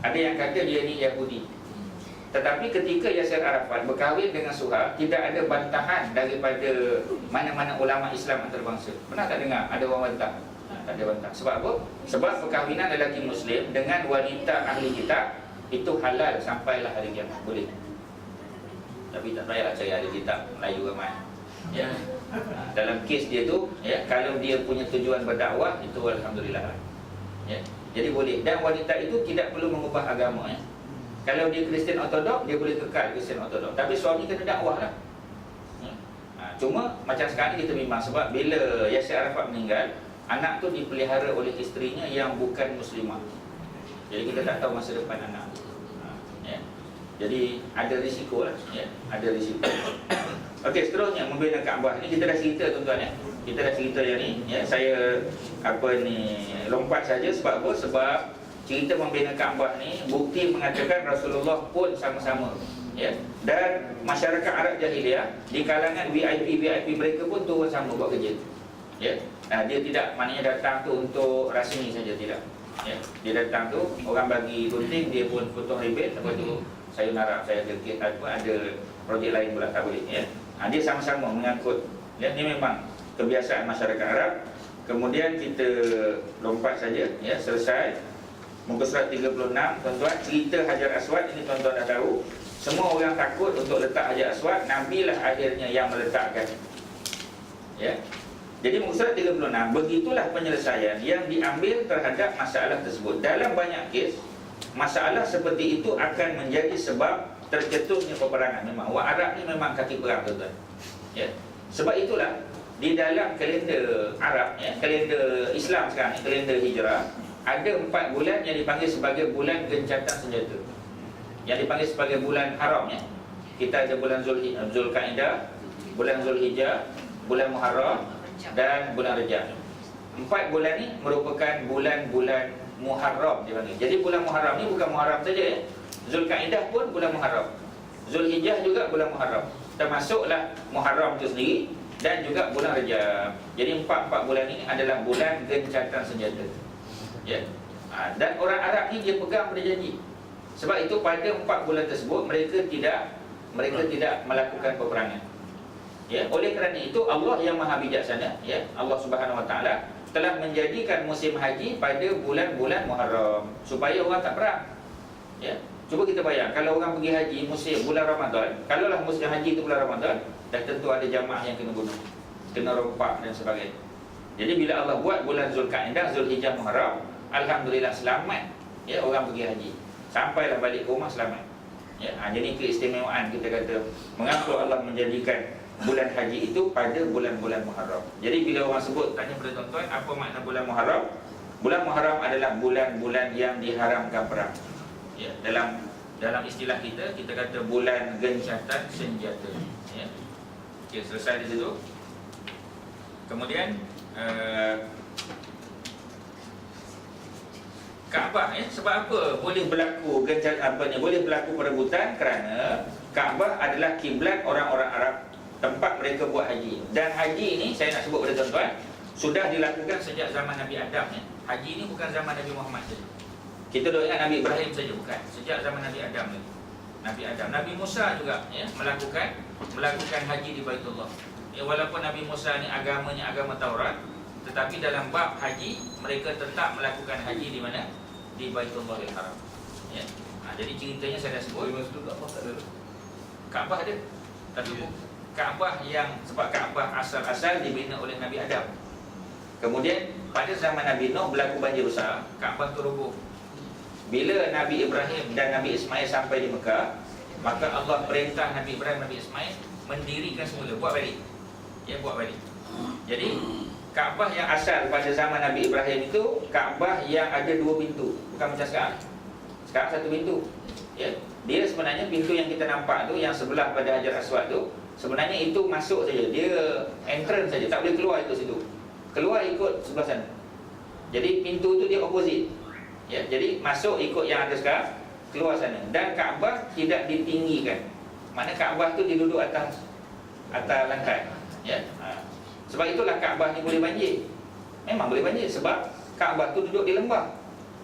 Ada yang kata dia ni Yahudi. Tetapi ketika Yasir Arafat berkahwin dengan Suha, tidak ada bantahan daripada mana-mana ulama Islam antarabangsa. Pernah tak dengar ada orang bantah? Tak ada bantah. Sebab apa? Sebab perkahwinan lelaki Muslim dengan wanita ahli kitab itu halal sampailah hari kiamat. Boleh. Tapi tak payahlah cari ahli kitab Melayu ramai. Ya. Dalam kes dia tu, ya, kalau dia punya tujuan berdakwah itu alhamdulillah. Ya. Jadi boleh. Dan wanita itu tidak perlu mengubah agama ya. Kalau dia Kristian Ortodok, dia boleh kekal Kristian Ortodok. Tapi suami kena dakwah lah. Ya. Cuma macam sekarang kita bimbang sebab bila Yasir Arafat meninggal, anak tu dipelihara oleh isterinya yang bukan muslimah. Jadi kita tak tahu masa depan anak. Ya. Jadi ada risiko lah ya. Ada risiko. Okey, seterusnya membina Kaabah. Ini kita dah cerita tuan-tuan ya. Kita dah cerita yang ni ya. Saya lompat saja sebab apa? Sebab cerita membina Kaabah ni bukti mengatakan Rasulullah pun sama-sama ya. Dan masyarakat Arab Jahiliyah di kalangan VIP mereka pun turun sama buat kerja. Ya. Dia tidak maknanya datang tu untuk rasmi saja, tidak. Ya. Dia datang tu orang bagi gunting, dia pun potong ribet, lepas tu saya narap, saya ada projek lain pula tak boleh ya. Dia sama-sama mengangkut. Ya, ini memang kebiasaan masyarakat Arab. Kemudian kita lompat saja ya, selesai. Muka surat 36 tuan-tuan, cerita Hajar Aswad ini tuan-tuan dah tahu. Semua orang takut untuk letak Hajar Aswad, Nabi lah akhirnya yang meletakkan. Ya. Jadi muka surat 36, begitulah penyelesaian yang diambil terhadap masalah tersebut. Dalam banyak kes, masalah seperti itu akan menjadi sebab tercetusnya peperangan. Memang orang Arab ni memang kaki perang tuan-tuan. Ya. Sebab itulah di dalam kalender Arab ya, kalender Islam sekarang ni, kalender Hijrah, ada 4 bulan yang dipanggil sebagai bulan gencatan senjata. Yang dipanggil sebagai bulan haram ya. Kita ada bulan Zulkaidah, bulan Zulhijjah, bulan Muharram dan bulan Rejab. 4 bulan ni merupakan bulan-bulan Muharram dipanggil. Jadi bulan Muharram ni bukan Muharram saja ya. Zulkaidah pun bulan Muharram. Zulhijjah juga bulan Muharram. Termasuklah Muharram itu sendiri dan juga bulan Rejab. Jadi 4 bulan ini adalah bulan gencatan senjata. Ya. Dan orang Arab ni dia pegang pada janji. Sebab itu pada 4 bulan tersebut mereka tidak melakukan peperangan. Ya, oleh kerana itu Allah yang Maha Bijaksana, ya, Allah Subhanahu Wa Taala telah menjadikan musim haji pada bulan-bulan Muharram supaya orang tak perang. Ya. Cuba kita bayang, kalau orang pergi haji musim bulan Ramadan, kalaulah musim haji itu bulan Ramadan, dah tentu ada jamaah yang kena bunuh, kena rompak dan sebagainya. Jadi bila Allah buat bulan Zulkaidah, Zulhijjah, Muharram, alhamdulillah selamat ya orang pergi haji. Sampailah balik ke rumah selamat. Ya, jadi keistimewaan kita kata mengapa Allah menjadikan bulan haji itu pada bulan-bulan Muharram. Jadi bila orang sebut tanya kepada tuan-tuan apa makna bulan Muharram? Bulan Muharram adalah bulan-bulan yang diharamkan perang. Ya, dalam istilah kita kata bulan gencatan senjata. Ya. Okey, selesai di situ. Kemudian Kaabah sebab apa boleh berlaku boleh berlaku perebutan? Kerana Kaabah adalah kiblat orang-orang Arab, tempat mereka buat haji. Dan haji ini saya nak sebut kepada tuan-tuan sudah dilakukan sejak zaman Nabi Adam ya. Haji ini bukan zaman Nabi Muhammad saja. Kita dah ingat Nabi Ibrahim saja, bukan. Sejak zaman Nabi Adam lagi. Nabi Adam, Nabi Musa juga ya melakukan haji di Baitullah. Ya, walaupun Nabi Musa ni agamanya agama Taurat, tetapi dalam bab haji mereka tetap melakukan haji di mana? Di Baitullahil Haram. Ya. Jadi ceritanya saya dah sebut. Kaabah ada. Tapi Kaabah yang sebab Kaabah asal-asal dibina oleh Nabi Adam. Kemudian pada zaman Nabi Nuh berlaku banjir besar, Kaabah tu roboh. Bila Nabi Ibrahim dan Nabi Ismail sampai di Mekah, maka Allah perintah Nabi Ibrahim dan Nabi Ismail mendirikan semula, buat balik. Ya, buat balik. Jadi Kaabah yang asal pada zaman Nabi Ibrahim itu Kaabah yang ada 2 pintu, bukan macam sekarang. Sekarang 1 pintu. Ya, dia sebenarnya pintu yang kita nampak tu yang sebelah pada Hajar Aswad tu, sebenarnya itu masuk saja, dia entrance saja, tak boleh keluar itu situ. Keluar ikut sebelah sana. Jadi pintu tu dia opposite. Ya, jadi masuk ikut yang ada sekarang, keluar sana. Dan Kaabah tidak ditinggikan. Mana Kaabah tu dia duduk atas lantai. Ya. Sebab itulah Kaabah ni boleh banjir. Memang boleh banjir sebab Kaabah tu duduk di lembah.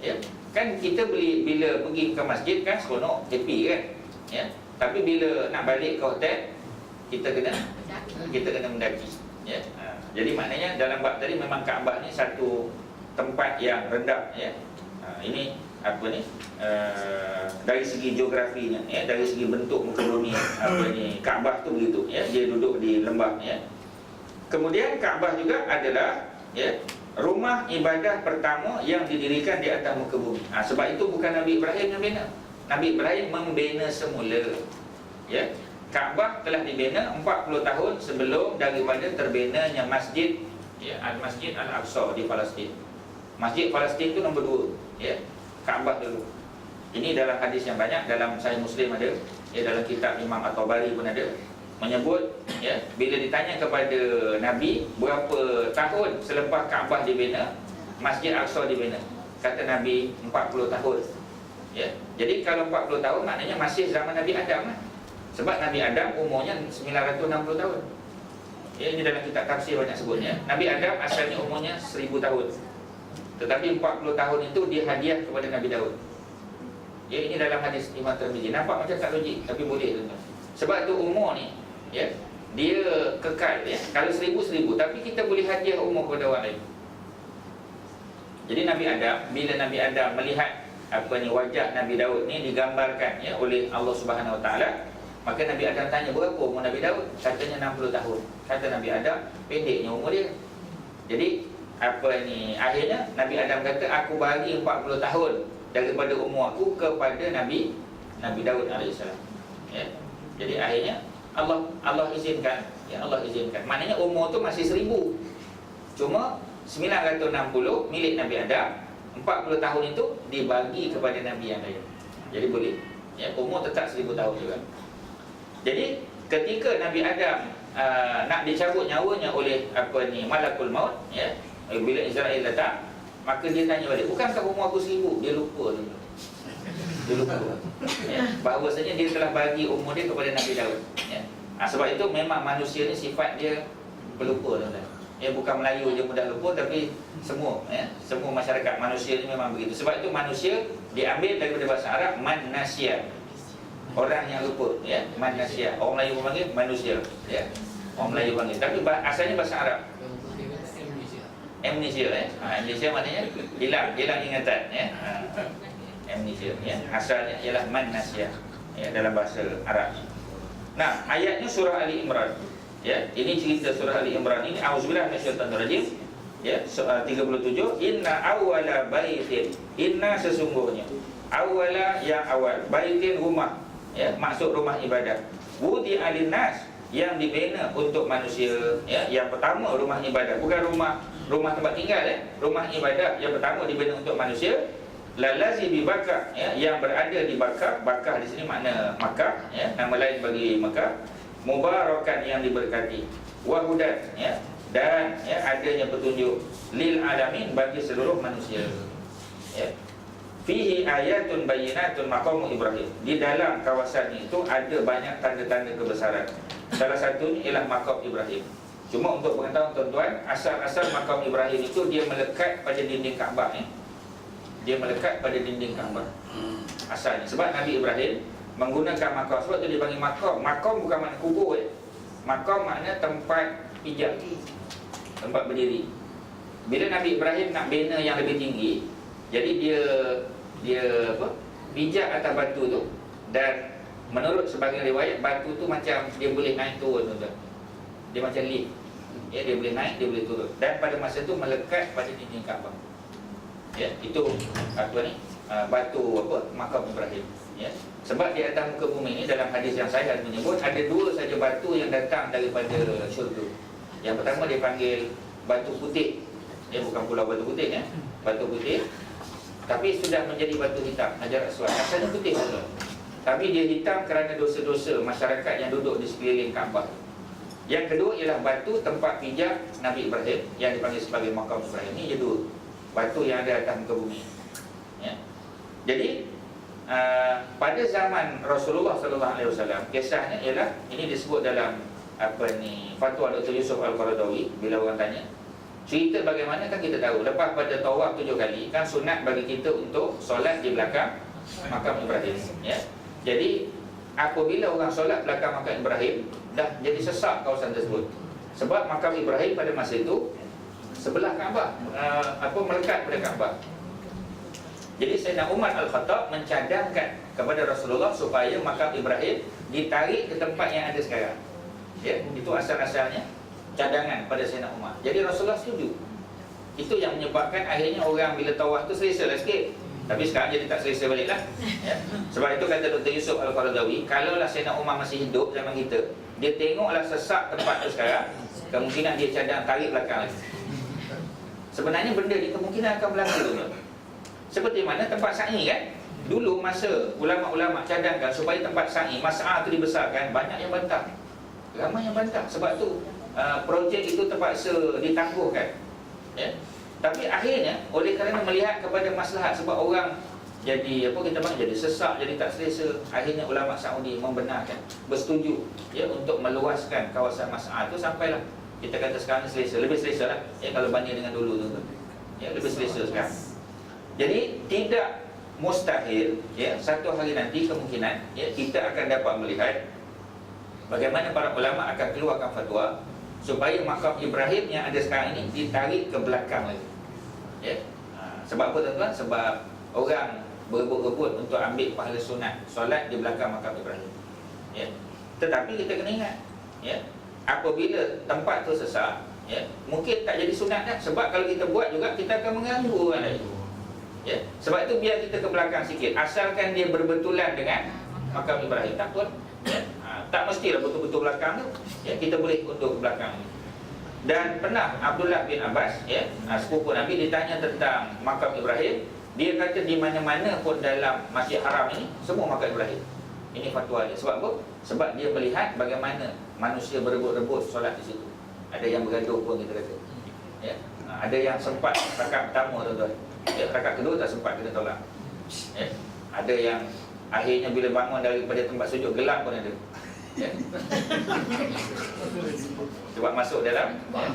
Ya. Kan kita bila pergi ke masjid kan seronok, happy kan. Ya. Tapi bila nak balik ke hotel, kita kena mendaki. Ya. Jadi maknanya dalam bab tadi memang Kaabah ni satu tempat yang rendah ya. Ini apa ni? Dari segi geografinya ya, dari segi bentuk muka bumi Kaabah tu begitu ya, dia duduk di lembah ya. Kemudian Kaabah juga adalah ya, rumah ibadah pertama yang didirikan di atas muka bumi. Sebab itu bukan Nabi Ibrahim yang bina. Nabi Ibrahim membina semula. Ya. Kaabah telah dibina 40 tahun sebelum daripada terbinanya masjid ya, Al-Masjid Al-Aqsa di Palestin. Masjid Palestin itu nombor 2 ya. Kaabah dulu. Ini dalam hadis yang banyak, dalam Sahih Muslim ada, ya, dalam kitab Imam At-Tabari pun ada, menyebut ya, bila ditanya kepada Nabi berapa tahun selepas Kaabah dibina, Masjid Al-Aqsa dibina, kata Nabi 40 tahun. Ya. Jadi kalau 40 tahun maknanya masih zaman Nabi Adam lah. Sebab Nabi Adam umurnya 960 tahun. Ya, ini dalam kitab tafsir banyak sebutnya. Nabi Adam asalnya umurnya 1000 tahun. Tetapi 40 tahun itu dihadiah kepada Nabi Daud. Ya, ini dalam hadis Imam Tirmizi. Nampak macam tak logik, tapi boleh tuan-tuan. Sebab tu umur ni ya, dia kekal ya. Kalau 1000, tapi kita boleh hadiah umur kepada orang lain. Jadi Nabi Adam, bila Nabi Adam melihat wajah Nabi Daud ni digambarkan ya oleh Allah Subhanahu Wa Taala, maka Nabi Adam tanya berapa umur Nabi Daud? Katanya 60 tahun. Kata Nabi Adam, pendeknya umur dia. Jadi akhirnya Nabi Adam kata, aku bagi 40 tahun daripada umur aku kepada Nabi Daud alaihissalam. Ya. Jadi akhirnya Allah izinkan, ya, Allah izinkan. Maknanya umur tu masih 1000. Cuma 960 milik Nabi Adam, 40 tahun itu dibagi kepada Nabi yang lain. Jadi boleh. Ya, umur tetap 1000 tahun juga. Jadi ketika Nabi Adam nak dicabut nyawanya oleh Malakul Maut ya, bila Israel datang, maka dia tanya balik, bukankah umur aku 1000? Dia lupa tu. Dia lupa ya, bahawasanya dia telah bagi umur dia kepada Nabi Daud ya. Sebab itu memang manusia ni sifat dia pelupa tuan-tuan. Ya, bukan Melayu je mudah lupa, tapi semua ya, semua masyarakat manusia ni memang begitu. Sebab itu manusia diambil daripada bahasa Arab man nasya, orang yang lupa ya, man nasya. Orang Melayu pun panggil manusia ya. Orang Melayu panggil, tapi asalnya bahasa Arab. Amnesia ya. Amnesia maknanya hilang ingatan ya. amnesia, ya. Asalnya ialah man nasya, ya, dalam bahasa Arab. Nah, ayatnya surah Ali Imran. Ya, ini cerita surah Ali Imran ini, auzubillahi minasyaitonir rajim. Ya, 37, inna awwala baitin, inna sesungguhnya, awwala yang awal, baitin rumah, ya, maksud rumah ibadah, wudi alinnas yang dibina untuk manusia, ya, yang pertama rumah ibadah, bukan rumah tempat tinggal, ya, rumah ibadah yang pertama dibina untuk manusia, lalazi bi Bakkah, ya, yang berada di Bakkah. Bakkah di sini makna Makkah, ya, nama lain bagi Makkah, mubarakan yang diberkati, wa hudan, ya, dan, ya, adanya petunjuk lil alamin bagi seluruh manusia, ya. Fihi ayatun bayyinatun maqamu Ibrahim. Di dalam kawasan itu ada banyak tanda-tanda kebesaran. Salah satunya ialah maqam Ibrahim. Cuma untuk pengetahuan tuan-tuan, asal-asal maqam Ibrahim itu dia melekat pada dinding Kaabah, ya. Dia melekat pada dinding Kaabah asalnya. Sebab Nabi Ibrahim menggunakan maqam, sebab tu dia panggil maqam. Maqam bukan makna kubur, ya. Maqam makna tempat pijak, tempat berdiri. Bila Nabi Ibrahim nak bina yang lebih tinggi, jadi dia apa? Pijak atas batu tu, dan menurut sebagian riwayat batu tu macam dia boleh naik turun, tuan-tuan. Dia macam lift. Ya, dia boleh naik, dia boleh turun. Dan pada masa tu melekat pada dinding Kaabah. Ya, itu apa ni? Batu apa? Makam Ibrahim. Ya. Sebab di atas muka bumi ini dalam hadis yang sahih menyebut ada dua saja batu yang datang daripada syurga. Yang pertama dia panggil batu putih. Ya, bukan pulau batu putih, ya. Batu putih. Tapi sudah menjadi batu hitam, Hajar Aswad. Asalnya putih saja. Tapi dia hitam kerana dosa-dosa masyarakat yang duduk di sekeliling Kaabah. Yang kedua ialah batu tempat pijak Nabi Ibrahim yang dipanggil sebagai makam Ibrahim. Ini dia dua batu yang ada atas muka bumi, ya. Jadi pada zaman Rasulullah sallallahu alaihi wasallam, kisahnya ialah ini disebut dalam apa ni fatwa Dr. Yusuf Al-Qaradawi. Bila orang tanya cerita bagaimana, kan kita tahu lepas pada tawaf 7 kali kan sunat bagi kita untuk solat di belakang makam Ibrahim, ya. Jadi apabila orang solat belakang makam Ibrahim, dah jadi sesak kawasan tersebut. Sebab makam Ibrahim pada masa itu sebelah Kaabah, melekat pada Kaabah. Jadi Sayyidina Umar Al-Khattab mencadangkan kepada Rasulullah supaya makam Ibrahim ditarik ke tempat yang ada sekarang. Ya, itu asal-asalnya cadangan pada Sayyidina Umar. Jadi Rasulullah setuju. Itu yang menyebabkan akhirnya orang bila tawaf tu selesa lah sikit. Tapi sekarang jadi tak selesa balik lah, ya. Sebab itu kata Dr. Yusuf Al-Qaradawi, kalaulah Sayyidina Umar masih hidup zaman kita, dia tengoklah sesak tempat tu sekarang, kemungkinan dia cadang tarik belakang lagi. Sebenarnya benda ni kemungkinan akan berlaku dulu. Seperti mana tempat sa'i, kan? Dulu masa ulama-ulama cadangkan supaya tempat sa'i, mas'ah tu dibesarkan, banyak yang bantah. Ramai yang bantah. Sebab tu projek itu terpaksa ditangguhkan, ya. Tapi akhirnya oleh kerana melihat kepada maslahat, sebab orang jadi apa kita panggil, jadi sesak, jadi tak selesa, akhirnya ulama Saudi membenarkan, bersetuju, ya, untuk meluaskan kawasan mas'ah tu sampailah kita kata sekarang selesa, lebih selesa lah, ya, kalau banding dengan dulu tu, ya, lebih selesa sekarang. Jadi tidak mustahil, ya, satu hari nanti kemungkinan, ya, kita akan dapat melihat bagaimana para ulama akan keluarkan fatwa supaya makam Ibrahim yang ada sekarang ini ditarik ke belakang lagi, ya. Sebab apa tuan-tuan? Sebab orang berebut-rebut untuk ambil pahala sunat solat di belakang makam Ibrahim, ya. Tetapi kita kena ingat, ya, apabila tempat tu sesak, ya, mungkin tak jadi sunat dah. Sebab kalau kita buat juga, kita akan mengganggu orang lain, ya. Sebab itu biar kita ke belakang sikit, asalkan dia berbetulan dengan makam Ibrahim, tak pun, ya. Tak mestilah betul-betul belakang tu, ya, kita boleh undur ke belakang. Dan pernah Abdullah bin Abbas, ya, sepupu Nabi, ditanya tentang makam Ibrahim. Dia kata di mana-mana pun dalam Masjid Haram ini semua makam Ibrahim. Ini fatwa dia. Sebab apa? Sebab dia melihat bagaimana manusia berebut-rebut solat di situ. Ada yang bergaduh pun kita kata, ya. Ada yang sempat rakaat pertama, tuan-tuan, ya, rakaat kedua tak sempat, kita tolak, ya. Ada yang akhirnya bila bangun daripada tempat sujud gelap pun ada, ya. Sebab masuk dalam, ya.